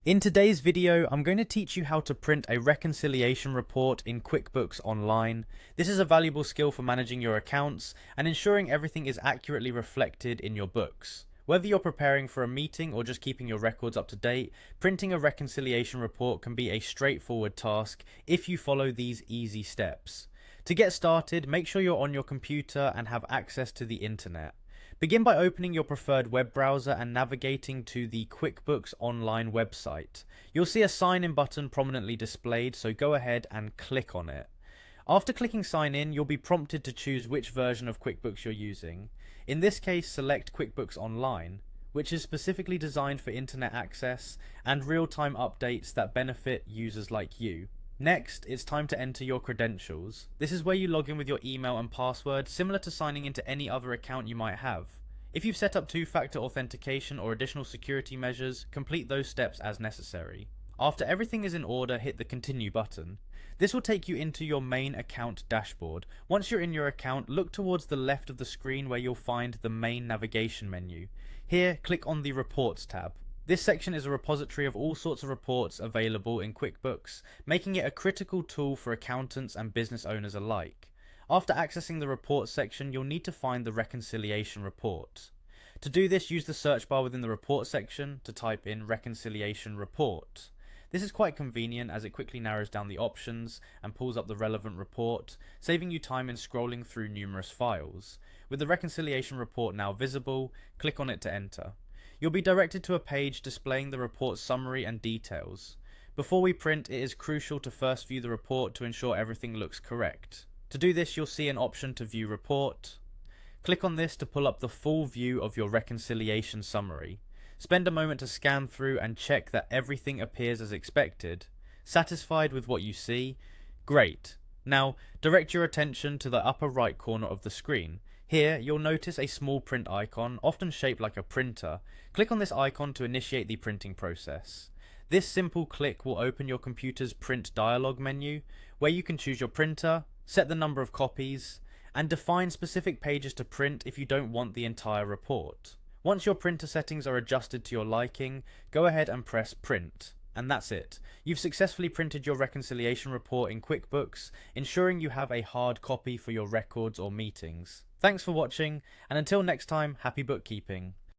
In today's video, I'm going to teach you how to print a reconciliation report in QuickBooks Online. This is a valuable skill for managing your accounts and ensuring everything is accurately reflected in your books. Whether you're preparing for a meeting or just keeping your records up to date, printing a reconciliation report can be a straightforward task if you follow these easy steps. To get started, make sure you're on your computer and have access to the internet. Begin by opening your preferred web browser and navigating to the QuickBooks Online website. You'll see a sign in button prominently displayed, so go ahead and click on it. After clicking sign in, you'll be prompted to choose which version of QuickBooks you're using. In this case, select QuickBooks Online, which is specifically designed for internet access and real-time updates that benefit users like you. Next, it's time to enter your credentials. This is where you log in with your email and password, similar to signing into any other account you might have. If you've set up two-factor authentication or additional security measures, complete those steps as necessary. After everything is in order, hit the Continue button. This will take you into your main account dashboard. Once you're in your account, look towards the left of the screen where you'll find the main navigation menu. Here, click on the Reports tab. This section is a repository of all sorts of reports available in QuickBooks, making it a critical tool for accountants and business owners alike. After accessing the Reports section, you'll need to find the Reconciliation Report. To do this, use the search bar within the Report section to type in Reconciliation Report. This is quite convenient as it quickly narrows down the options and pulls up the relevant report, saving you time in scrolling through numerous files. With the Reconciliation Report now visible, click on it to enter. You'll be directed to a page displaying the report's summary and details. Before we print, it is crucial to first view the report to ensure everything looks correct. To do this, you'll see an option to view report. Click on this to pull up the full view of your reconciliation summary. Spend a moment to scan through and check that everything appears as expected. Satisfied with what you see? Great. Now, direct your attention to the upper right corner of the screen. Here, you'll notice a small print icon, often shaped like a printer. Click on this icon to initiate the printing process. This simple click will open your computer's print dialog menu, where you can choose your printer, set the number of copies, and define specific pages to print if you don't want the entire report. Once your printer settings are adjusted to your liking, go ahead and press print. And that's it. You've successfully printed your reconciliation report in QuickBooks, ensuring you have a hard copy for your records or meetings. Thanks for watching, and until next time, happy bookkeeping.